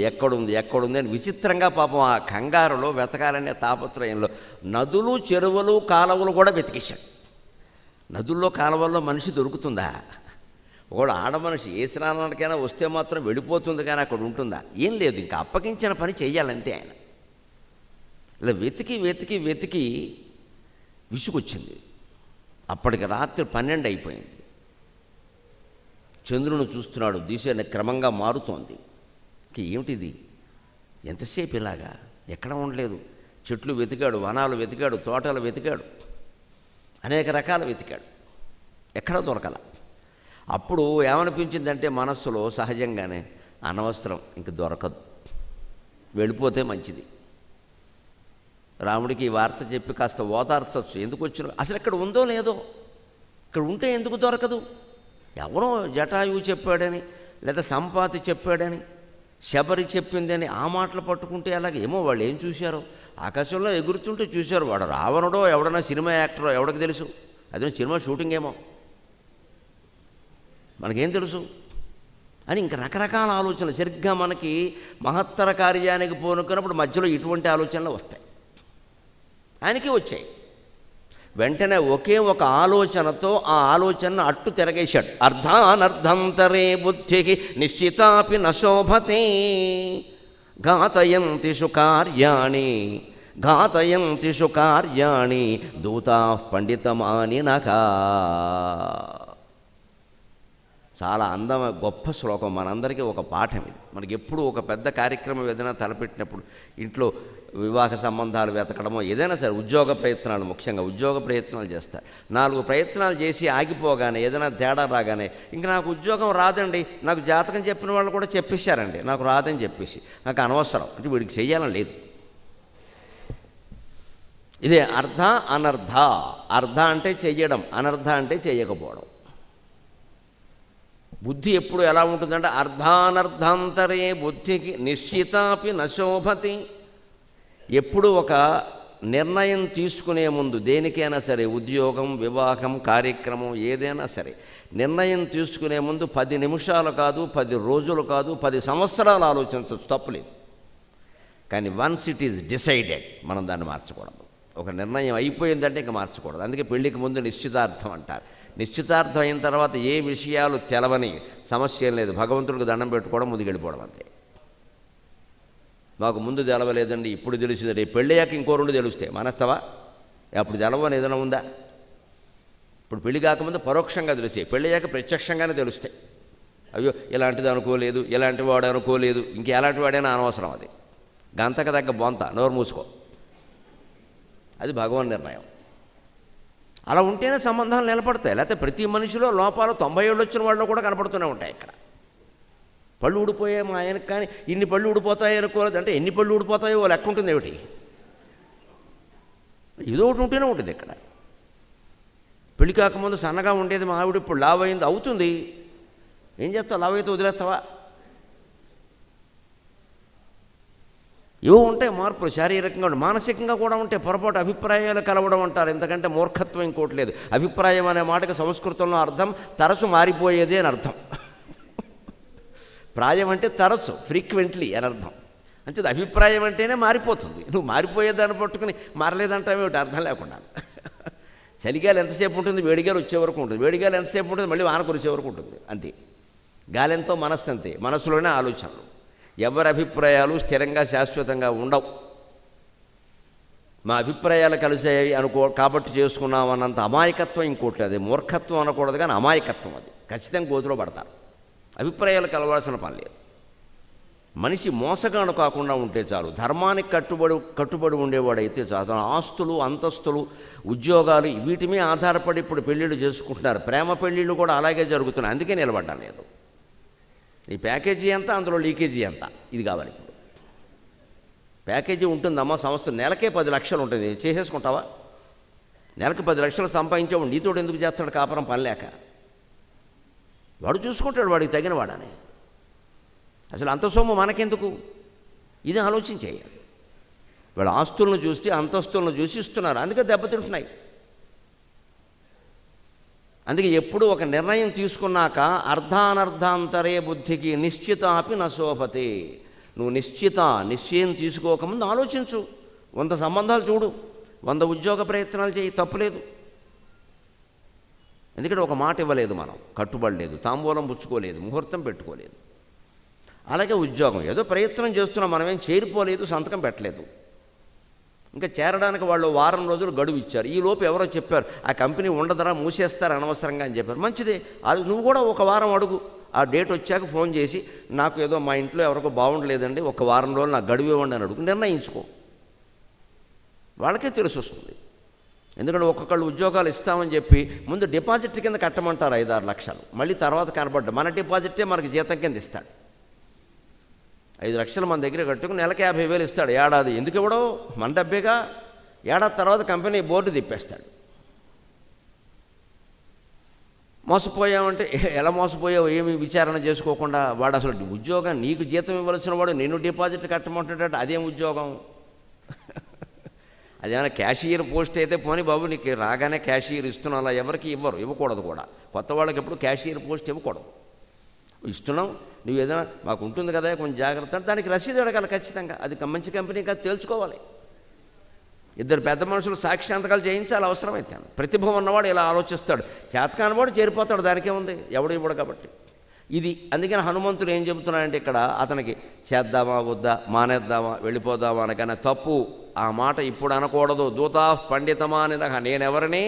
అని విచిత్రంగా పాపం ఆ కంగారులో వెతకాలనే తాపత్రయంలో నదులు, చెరువులు, కాలువలు కూడా వెతికేశాడు. నదుల్లో, కాలువల్లో మనిషి దొరుకుతుందా? ఒకడు ఆడమనిషి ఏ స్నానానికైనా వస్తే మాత్రం వెళ్ళిపోతుంది, కానీ అక్కడ ఉంటుందా? ఏం లేదు, ఇంకా అప్పగించిన పని చెయ్యాలంతే ఆయన. ఇలా వెతికి విసుగొచ్చింది. అప్పటికి రాత్రి 12 అయిపోయింది. చంద్రుని చూస్తున్నాడు, దిశ క్రమంగా మారుతోంది. ఏమిటిది, ఎంతసేపు ఇలాగా? ఎక్కడ ఉండలేదు. చెట్లు వెతికాడు, వనాలు వెతికాడు, తోటలు వెతికాడు, అనేక రకాలు వెతికాడు, ఎక్కడ దొరకల. అప్పుడు ఏమనిపించిందంటే మనస్సులో సహజంగానే, అనవసరం, ఇంక దొరకదు, వెళ్ళిపోతే మంచిది. రాముడికి ఈ వార్త చెప్పి కాస్త ఓదార్చచ్చు. ఎందుకు వచ్చిన అసలు ఇక్కడ ఉందో లేదో, ఇక్కడ ఉంటే ఎందుకు దొరకదు? ఎవరో జటాయువు చెప్పాడని, లేదా సంపాతి చెప్పాడని, శబరి చెప్పిందని ఆ మాటలు పట్టుకుంటే అలాగే. ఏమో వాళ్ళు ఏం చూశారో, ఆకాశంలో ఎగురుతుంటే చూశారు. వాడు రావణుడో ఎవడన్నా సినిమా యాక్టరో ఎవడికి తెలుసు? అదే సినిమా షూటింగ్ ఏమో, మనకేం తెలుసు అని ఇంకా రకరకాల ఆలోచనలు. సరిగ్గా మనకి మహత్తర కార్యానికి పోనుకున్నప్పుడు మధ్యలో ఇటువంటి ఆలోచనలు వస్తాయి. ఆయనకి వచ్చాయి. వెంటనే ఒకే ఒక ఆలోచనతో ఆ ఆలోచనను అట్టు తిరగేశాడు. అర్ధానర్ధంతరే బుద్ధికి నిశ్చితాపి నశోభతే ఘాతయంతిషు కార్యాణి దూతా పండితమానినకా. చాలా అందమైన గొప్ప శ్లోకం, మనందరికీ ఒక పాఠం ఇది. మనకి ఎప్పుడు ఒక పెద్ద కార్యక్రమం ఏదైనా తలపెట్టినప్పుడు, ఇంట్లో వివాహ సంబంధాలు వెతకడమో ఏదైనా సరే, ఉద్యోగ ప్రయత్నాలు, ముఖ్యంగా ఉద్యోగ ప్రయత్నాలు చేస్తారు. 4 ప్రయత్నాలు చేసి ఆగిపోగానే, ఏదైనా తేడా రాగానే, ఇంక నాకు ఉద్యోగం రాదండి, నాకు జాతకం చెప్పిన వాళ్ళు కూడా చెప్పేశారండి, నాకు రాదని చెప్పేసి, నాకు అనవసరం అంటే వీడికి చెయ్యాలని లేదు. ఇదే అర్ధ అనర్ధ. అర్ధ అంటే చెయ్యడం, అనర్ధ అంటే చెయ్యకపోవడం. బుద్ధి ఎప్పుడు ఎలా ఉంటుందంటే అర్ధానర్ధాంతరే బుద్ధికి నిశ్చితాపి నశోభతి. ఎప్పుడు ఒక నిర్ణయం తీసుకునే ముందు, దేనికైనా సరే, ఉద్యోగం, వివాహం, కార్యక్రమం ఏదైనా సరే, నిర్ణయం తీసుకునే ముందు 10 నిమిషాలు కాదు, 10 రోజులు కాదు, 10 సంవత్సరాలు ఆలోచించవచ్చు, తప్పులేదు. కానీ వన్స్ ఇట్ ఈజ్ డిసైడెడ్, మనం దాన్ని మార్చకూడదు. ఒక నిర్ణయం అయిపోయిందంటే ఇంకా మార్చకూడదు. అందుకే పెళ్లికి ముందు నిశ్చితార్థం అంటారు. నిశ్చితార్థం అయిన తర్వాత ఏ విషయాలు తెలవని సమస్య లేదు, భగవంతుడికి దండం పెట్టుకోవడం, ముందుకెళ్ళిపోవడం అంతే. మాకు ముందు తెలవలేదండి, ఇప్పుడు తెలిసింది, రేపు పెళ్ళయ్యాక ఇంకో 2 తెలుస్తాయి, మానేస్తావా? అప్పుడు తెలవని ఏదైనా ఉందా? ఇప్పుడు పెళ్లి కాకముందు పరోక్షంగా తెలిసాయి, పెళ్ళయ్యాక ప్రత్యక్షంగానే తెలుస్తాయి. అయ్యో ఇలాంటిది అనుకోలేదు, ఇలాంటి వాడు అనుకోలేదు, ఇంకెలాంటి వాడైనా అనవసరం, అది గంతకు తగ్గ బొంత, నోరు మూసుకో, అది భగవాన్ నిర్ణయం. అలా ఉంటేనే సంబంధాలు నిలబడతాయి. లేకపోతే ప్రతి మనిషిలో లోపాలు 90 ఏళ్ళు వచ్చిన వాళ్ళు కూడా కనపడుతూనే ఉంటాయి. ఇక్కడ పళ్ళు ఊడిపోయాయి మా ఆయనకు, కానీ ఇన్ని పళ్ళు ఊడిపోతాయి అనుకోలేదు అంటే ఎన్ని పళ్ళు ఊడిపోతాయో లెక్క ఉంటుంది. ఏమిటి, ఏదో ఒకటి ఉంటూనే ఉంటుంది. ఇక్కడ పెళ్లి కాకముందు సన్నగా ఉండేది మా ఆవిడ, ఇప్పుడు లావ్ అయింది, అవుతుంది, ఏం చేస్తావు? లావ్ అయితే వదిలేస్తావా? ఏవో ఉంటాయి మార్పులు, శారీరకంగా, మానసికంగా కూడా ఉంటాయి. పొరపాటు అభిప్రాయాలు కలవడం అంటారు, ఎందుకంటే మూర్ఖత్వం ఇంకోటి లేదు. అభిప్రాయం అనే మాటకి సంస్కృతంలో అర్థం తరచు మారిపోయేది అని అర్థం. ప్రాయం అంటే తరచు, ఫ్రీక్వెంట్లీ అని అర్థం. అంటే అభిప్రాయం అంటేనే మారిపోతుంది. నువ్వు మారిపోయేదాన్ని పట్టుకుని మారలేదంటావేమిటి, అర్థం లేకుండా. చలిగాలి ఎంతసేపు ఉంటుంది, వేడిగాలి వచ్చే వరకు ఉంటుంది, వేడిగాలి ఎంతసేపు ఉంటుంది, మళ్ళీ వాన కురిసే వరకు ఉంటుంది, అంతే. గాలెంతో మనస్సు అంతే, మనస్సులోనే ఆలోచనలు. ఎవరి అభిప్రాయాలు స్థిరంగా శాశ్వతంగా ఉండవు. మా అభిప్రాయాలు కలిసాయి అనుకో కాబట్టి చేసుకున్నాం అన్నంత అమాయకత్వం ఇంకోటి. అది మూర్ఖత్వం అనకూడదు, కానీ అమాయకత్వం. అది ఖచ్చితంగా గోతులో పడతారు. అభిప్రాయాలు కలవాల్సిన పని లేదు. మనిషి మోసగాడు కాకుండా ఉంటే చాలు, ధర్మానికి కట్టుబడి ఉండేవాడైతే చాలు. తన ఆస్తులు, అంతస్తులు, ఉద్యోగాలు వీటి మీద ఆధారపడి ఇప్పుడు పెళ్ళిళ్ళు చేసుకుంటున్నారు. ప్రేమ పెళ్ళిళ్ళు కూడా అలాగే జరుగుతున్నాయి. అందుకే నిలబడ్డం లేదు. ఈ ప్యాకేజీ ఎంత, అందులో లీకేజీ ఎంత, ఇది కావాలి. ఇప్పుడు ప్యాకేజీ ఉంటుందమ్మా, సంవత్సరం నెలకే 10 లక్షలు ఉంటుంది, చేసేసుకుంటావా? నెలకు 10 లక్షలు సంపాదించేవాడు నీతోడు ఎందుకు చేస్తాడు కాపురం, పని లేక? వాడు చూసుకుంటాడు, వాడికి తగిన వాడని. అసలు అంత సొమ్ము మనకెందుకు, ఇది ఆలోచించేయాలి. వాళ్ళ ఆస్తులను చూసి అంతస్తులను చూసి ఇస్తున్నారు, అందుకే దెబ్బతింటున్నాయి. అందుకే ఎప్పుడు ఒక నిర్ణయం తీసుకున్నాక అర్ధానర్ధాంతరే బుద్ధికి నిశ్చితాపి నశోభతే. నువ్వు నిశ్చయం తీసుకోకముందు ఆలోచించు. 100 సంబంధాలు చూడు, 100 ఉద్యోగ ప్రయత్నాలు చేయి, తప్పులేదు. ఎందుకంటే ఒక మాట ఇవ్వలేదు, మనం కట్టుబడలేదు, తాంబూలం పుచ్చుకోలేదు, ముహూర్తం పెట్టుకోలేదు. అలాగే ఉద్యోగం ఏదో ప్రయత్నం చేస్తున్నాం, మనమేం చేరిపోలేదు, సంతకం పెట్టలేదు. ఇంకా చేరడానికి వాళ్ళు వారం రోజులు గడువు ఇచ్చారు. ఈలోపు ఎవరో చెప్పారు ఆ కంపెనీ ఉండదరా, మూసేస్తారు అనవసరంగా అని చెప్పారు. మంచిదే, అది నువ్వు కూడా ఒక వారం అడుగు. ఆ డేట్ వచ్చాక ఫోన్ చేసి నాకు ఏదో మా ఇంట్లో ఎవరికో బాగుండలేదండి, ఒక వారం రోజులు నాకు గడువు ఇవ్వండి అని అడుగు. నిర్ణయించుకో, వాళ్ళకే తెలిసి వస్తుంది. ఎందుకంటే ఒక్కొక్కళ్ళు ఉద్యోగాలు ఇస్తామని చెప్పి ముందు డిపాజిట్ కింద కట్టమంటారు 5-6 లక్షలు, మళ్ళీ తర్వాత కనబడ్డా మన డిపాజిటే మనకి జీతం కింద ఇస్తాడు. 5 లక్షలు మన దగ్గర కట్టుకుని నెలకి 50,000 ఇస్తాడు ఏడాది. ఎందుకు ఇవ్వడం, మన డబ్బేగా. ఏడాది తర్వాత కంపెనీ బోర్డు తిప్పేస్తాడు. మోసపోయామంటే ఎలా మోసపోయావు, ఏమి విచారణ చేసుకోకుండా వాడు అసలు ఉద్యోగం నీకు జీతం ఇవ్వాల్సిన వాడు నేను డిపాజిట్ కట్టమంటాడట, అదేం ఉద్యోగం? అదేమైనా క్యాషియర్ పోస్ట్ అయితే పోనీ బాబు నీకు రాగానే క్యాషియర్ ఇస్తున్నాం, అలా ఎవరికి ఇవ్వకూడదు కూడా. కొత్త వాళ్ళకి ఎప్పుడు క్యాషియర్ పోస్ట్ ఇవ్వకూడదు. ఇస్తున్నాం, నువ్వు ఏదైనా మాకు ఉంటుంది కదా కొంచెం జాగ్రత్త, దానికి రసీదు అడగాలి ఖచ్చితంగా. అది మంచి కంపెనీ కాదు, తేల్చుకోవాలి. 2 పెద్ద మనుషులు సాక్ష్యాంతకాలు చేయించాలి అవసరమైతే. ప్రతిభ ఉన్నవాడు ఇలా ఆలోచిస్తాడు, చేతకానివాడు చేరిపోతాడు, దానికే ఉంది, ఎవడు ఇవ్వడు కాబట్టి. ఇది అందుకని హనుమంతుడు ఏం చెబుతున్నాడంటే ఇక్కడ అతనికి చేద్దామా వద్దా, మానేద్దామా వెళ్ళిపోదామా అనగానే తప్పు, ఆ మాట ఇప్పుడు అనకూడదు. దూతా పండితమా అని నేనెవరిని,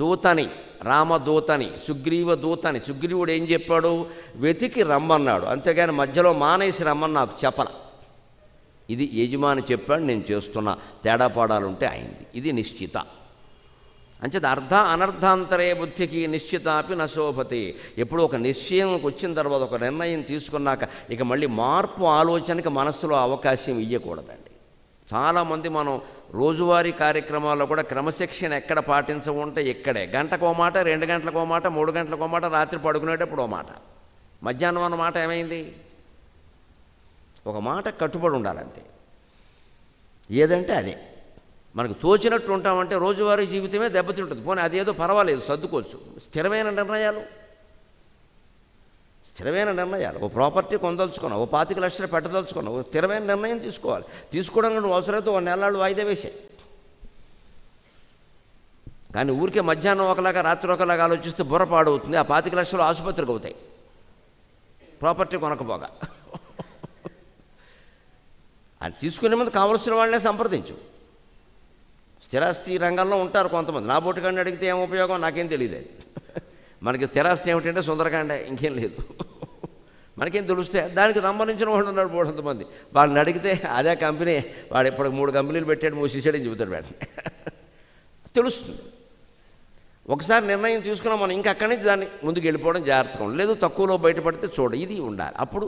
దూతని, రామదూతని, సుగ్రీవ దూతని. సుగ్రీవుడు ఏం చెప్పాడు, వెతికి రమ్మన్నాడు, అంతేగాని మధ్యలో మానేసి రమ్మని నాకు చెప్పల. ఇది యజమాని చెప్పాడు, నేను చేస్తున్నా, తేడా పాడాలుంటే అయింది. ఇది నిశ్చిత. అంచేది అనర్ధాంతరే బుద్ధికి నిశ్చితాపి నశోభతే. ఎప్పుడు ఒక నిశ్చయంకి వచ్చిన తర్వాత, ఒక నిర్ణయం తీసుకున్నాక ఇక మళ్ళీ మార్పు ఆలోచనకి మనస్సులో అవకాశం ఇవ్వకూడదండి. చాలామంది మనం రోజువారీ కార్యక్రమాల్లో కూడా క్రమశిక్షణ ఎక్కడ పాటించకుంటే ఇక్కడే. గంటకో మాట, 2 గంటలకో మాట, 3 గంటలకో మాట, రాత్రి పడుకునేటప్పుడు ఓ మాట, మధ్యాహ్నం అన్న మాట ఏమైంది? ఒక మాట కట్టుబడి ఉండాలంతే. ఏదంటే అదే మనకు తోచినట్టు ఉంటామంటే రోజువారీ జీవితమే దెబ్బతింటుంది. పోనీ అదేదో పర్వాలేదు, సర్దుకోవచ్చు. స్థిరమైన నిర్ణయాలు, ఓ ప్రాపర్టీ కొనదలుచుకున్నావు, ఓ 25 లక్షలు పెట్టదలుచుకున్నావు, ఓ స్థిరమైన నిర్ణయం తీసుకోవాలి. తీసుకోవడానికి నువ్వు అవసరమైతే 1 నెలలు వాయిదా వేసే. కానీ ఊరికే మధ్యాహ్నం ఒకలాగా రాత్రి ఒకలాగా ఆలోచిస్తే బుర్ర పాడవుతుంది. ఆ 25 లక్షలు ఆసుపత్రికి అవుతాయి ప్రాపర్టీ కొనకపోగా. అది తీసుకునే ముందు కావలసిన వాళ్ళనే సంప్రదించు. స్థిరాస్తి రంగంలో ఉంటారు కొంతమంది. నా బోటుగాడిని అడిగితే ఏం ఉపయోగం, నాకేం తెలియదు. అది మనకి స్థిరాస్తి ఏమిటంటే సుందరకాండ, ఇంకేం లేదు. మనకేం తెలుస్తే దానికి సంబంధించిన వాళ్ళు ఉన్నారు బోడంతమంది. వాళ్ళని అడిగితే అదే కంపెనీ, వాడు ఇప్పుడు 3 కంపెనీలు పెట్టాడు, మూసేసాడని చెబుతాడు. వాడిని తెలుస్తుంది. ఒకసారి నిర్ణయం తీసుకున్నాం మనం, ఇంకా అక్కడి నుంచి దాన్ని ముందుకు వెళ్ళిపోవడం జాగ్రత్తగా ఉండాలి. లేదు తక్కువలో బయటపడితే చూడ, ఇది ఉండాలి. అప్పుడు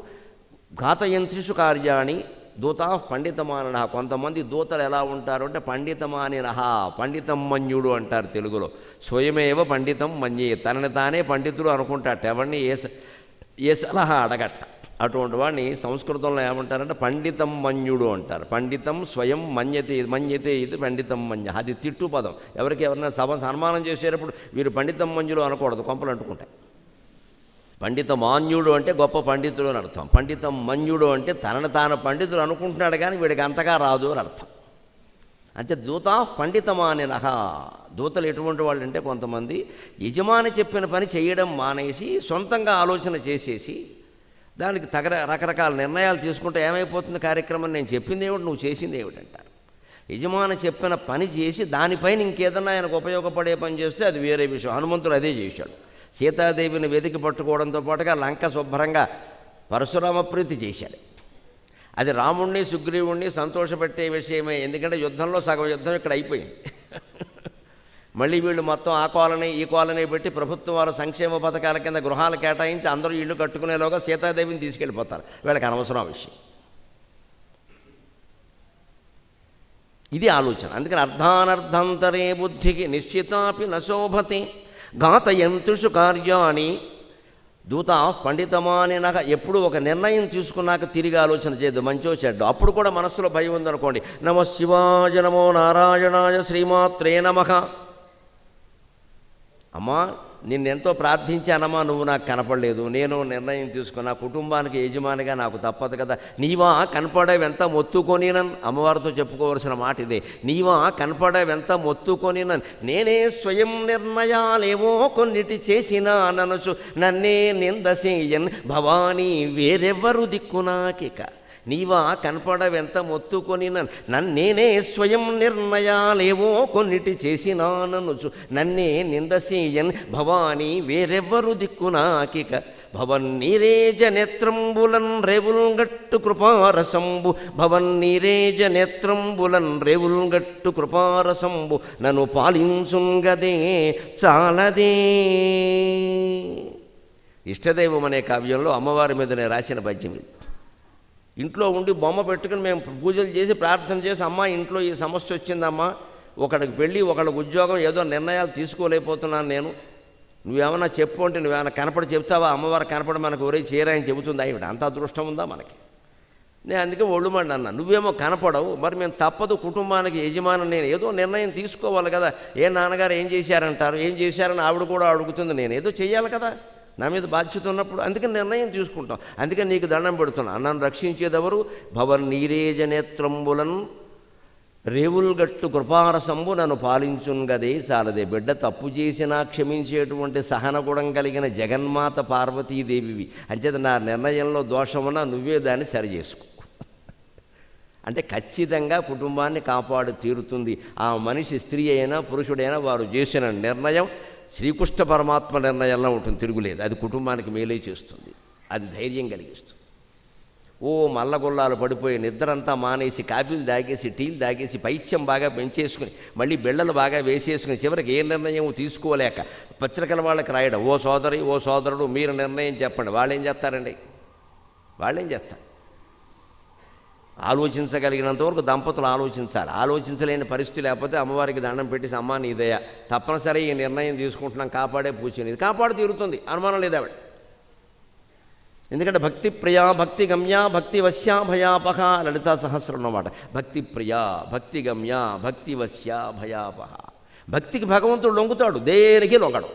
ఘాతయంత్రిషు కార్యాణి దూత పండితమానిన. కొంతమంది దూతలు ఎలా ఉంటారు అంటే పండితమానిన, పండితం మన్యుడు అంటారు తెలుగులో. స్వయమేవ పండితం మన్యే, తనని తానే పండితుడు అనుకుంటాట, ఎవరిని ఏ సలహా అడగట్ట. అటువంటి వాడిని సంస్కృతంలో ఏమంటారంటే పండితం మన్యుడు అంటారు. పండితం స్వయం మన్యతే ఇది పండితం మన్య. అది తిట్టు పదం. ఎవరైనా సన్మానం చేసేటప్పుడు వీరు పండితం మన్యుడు అనకూడదు, కొంపలు అంటుకుంటాయి. పండిత మాన్యుడు అంటే గొప్ప పండితుడు అని అర్థం. పండితం మన్యుడు అంటే తనను తాను పండితుడు అనుకుంటున్నాడు కానీ వీడికి అంతగా రాదు అని అర్థం. అంటే దూత పండితమానిన. దూతలు ఎటువంటి వాళ్ళు అంటే కొంతమంది యజమాని చెప్పిన పని చేయడం మానేసి సొంతంగా ఆలోచన చేసేసి దానికి రకరకాల నిర్ణయాలు తీసుకుంటే ఏమైపోతుంది కార్యక్రమం, నేను చెప్పింది ఏమిటి, నువ్వు చేసింది ఏమిటంటారు. యజమాని చెప్పిన పని చేసి దానిపైన ఇంకేదన్నా ఆయనకు ఉపయోగపడే పని చేస్తే అది వేరే విషయం. హనుమంతుడు అదే చేశాడు. సీతాదేవిని వెతికి పట్టుకోవడంతో పాటుగా లంక శుభ్రంగా పరశురామ ప్రీతి చేశాడు. అది రాముణ్ణి సుగ్రీవుణ్ణి సంతోషపెట్టే విషయమే. ఎందుకంటే యుద్ధంలో సగం యుద్ధం ఇక్కడ అయిపోయింది. మళ్ళీ వీళ్ళు మొత్తం ఆ కాలనీ ఈ కాలనీ పెట్టి ప్రభుత్వం వారు సంక్షేమ పథకాల కింద గృహాలు కేటాయించి అందరూ ఇళ్ళు కట్టుకునేలోగా సీతాదేవిని తీసుకెళ్ళిపోతారు. వీళ్ళకి అనవసరం విషయం. ఇది ఆలోచన. అందుకని అర్ధానర్ధాంతరే బుద్ధికి నిశ్చితాపి నశోభతే ఘాతయంత్రిషు కార్యాణి దూత పండితమాని నాకు ఎప్పుడు ఒక నిర్ణయం తీసుకున్నాక తిరిగి ఆలోచన చేయదు, మంచో చెడ్డో. అప్పుడు కూడా మనస్సులో భయం ఉందనుకోండి, నమ శివాయ నమో నారాయణాయ శ్రీమాత్రే నమః. అమ్మా నిన్నెంతో ప్రార్థించానమ్మా, నువ్వు నాకు కనపడలేదు, నేను నిర్ణయం తీసుకున్నా, కుటుంబానికి యజమానిగా నాకు తప్పదు కదా, నీవా కనపడేవెంత మొత్తుకొనినన్. అమ్మవారితో చెప్పుకోవలసిన మాట ఇదే, నీవా కనపడేవెంత మొత్తుకొనినన్, నేనే స్వయం నిర్ణయాలేవో కొన్నిటి చేసినా ననుచు నన్నే నిందసేయన్ భవానీ వేరెవ్వరు దిక్కునాకిక. నీవా కనపడవెంత మొత్తుకొని నన్నేనే స్వయం నిర్ణయాలేవో కొన్నిటి చేసినాననుచు నన్నే నిందసేయన్ భవానీ వేరెవ్వరు దిక్కునాకిక. భవన్నీరేజ నేత్రంబులన్ రేవుల్గట్టు కృపారసంబు, భవన్నీరేజ నేత్రంబులన్ రేవుల్గట్టు కృపారసంబు నన్ను పాలించుంగదే చాలదే. ఇష్టదైవం అనే కావ్యంలో అమ్మవారి మీదనే రాసిన పద్యం ఇది. ఇంట్లో ఉండి బొమ్మ పెట్టుకుని మేము పూజలు చేసి ప్రార్థన చేసి, అమ్మ ఇంట్లో ఈ సమస్య వచ్చిందమ్మా, ఒకడికి పెళ్ళి ఒకడికి ఉద్యోగం, ఏదో నిర్ణయాలు తీసుకోలేకపోతున్నాను నేను, నువ్వేమన్నా చెప్పు అంటే నువ్వేమన్నా కనపడి చెప్తావా, అమ్మవారు కనపడి మనకు ఒరే చేయరాని చెబుతుందా, ఇవిడ అంత అదృష్టం ఉందా మనకి. నేను అందుకే ఒళ్ళుమండి అన్నా, నువ్వేమో కనపడవు, మరి మేము తప్పదు, కుటుంబానికి యజమాని నేను, ఏదో నిర్ణయం తీసుకోవాలి కదా. ఏ నాన్నగారు ఏం చేశారంటారు, ఏం చేశారని ఆవిడ కూడా అడుగుతుంది, నేను ఏదో చెయ్యాలి కదా, నా మీద బాధ్యత ఉన్నప్పుడు, అందుకని నిర్ణయం తీసుకుంటాం. అందుకని నీకు దండం పెడుతున్నా, నన్ను రక్షించేదెవరు, భవన్ నీరేజ నేత్రంబులన్ రేవుల్గట్టు కృపారసంబు నన్ను పాలించుంగదే చాలదే. బిడ్డ తప్పు చేసినా క్షమించేటువంటి సహనగుణం కలిగిన జగన్మాత పార్వతీదేవివి, అంచేత నా నిర్ణయంలో దోషమున్నా నువ్వే దాన్ని సరిచేసుకో అంటే ఖచ్చితంగా కుటుంబాన్ని కాపాడు తీరుతుంది. ఆ మనిషి స్త్రీ అయినా పురుషుడైనా వారు చేసిన నిర్ణయం శ్రీకృష్ణ పరమాత్మ నిర్ణయంలో ఉంటుంది, తిరుగులేదు. అది కుటుంబానికి మేలే చేస్తుంది, అది ధైర్యం కలిగిస్తుంది. ఓ మల్లగొల్లాలు పడిపోయి నిద్రంతా మానేసి కాఫీలు తాగేసి టీలు తాగేసి పైత్యం బాగా పెంచేసుకుని మళ్ళీ బిళ్ళలు బాగా వేసేసుకుని చివరికి ఏ నిర్ణయం తీసుకోలేక పత్రికల వాళ్ళకి రాయడం, ఓ సోదరి ఓ సోదరుడు మీరు నిర్ణయం చెప్పండి. వాళ్ళు ఏం చేస్తారండి, వాళ్ళేం చేస్తారు? ఆలోచించగలిగినంతవరకు దంపతులు ఆలోచించాలి. ఆలోచించలేని పరిస్థితి లేకపోతే అమ్మవారికి దండం పెట్టేసి, అమ్మ నీ దయ, తప్పనిసరి ఈ నిర్ణయం తీసుకుంటున్నాం, కాపాడే పూజని, ఇది కాపాడు తీరుతుంది, అనుమానం లేదు ఆవిడ. ఎందుకంటే భక్తి ప్రియా భక్తి గమ్య భక్తి వశ్యా భయాపహ, లలితా సహస్రం అన్నమాట. భక్తి ప్రియా భక్తి గమ్య భక్తి వశ్యా భయాపహ. భక్తికి భగవంతుడు లొంగుతాడు, దేనికి లొంగడు,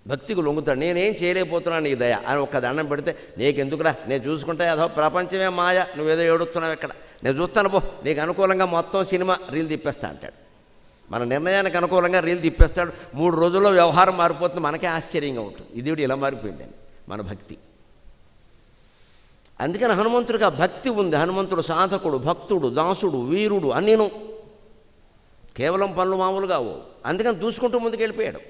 భక్తికి లొంగుతాడు. నేనేం చేయలేకపోతున్నాను నీ దయ అని ఒక్క దండం పెడితే, నీకెందుకురా నేను చూసుకుంటే అదో ప్రపంచమే మాయ, నువ్వేదో ఏడుస్తున్నావు ఎక్కడ, నేను చూస్తాను పో, నీకు అనుకూలంగా మొత్తం సినిమా రీల్ తిప్పేస్తా అంటాడు. మన నిర్ణయానికి అనుకూలంగా రీల్ తిప్పేస్తాడు. 3 రోజుల్లో వ్యవహారం మారిపోతుంది, మనకే ఆశ్చర్యంగా ఉంటుంది, ఇది ఇలా మారిపోయిందని మన భక్తి. అందుకని హనుమంతుడికి ఆ భక్తి ఉంది. హనుమంతుడు సాధకుడు, భక్తుడు, దాసుడు, వీరుడు అన్నీను, కేవలం పనులు మామూలుగా అందుకని దూసుకుంటూ ముందుకు వెళ్ళిపోయాడు.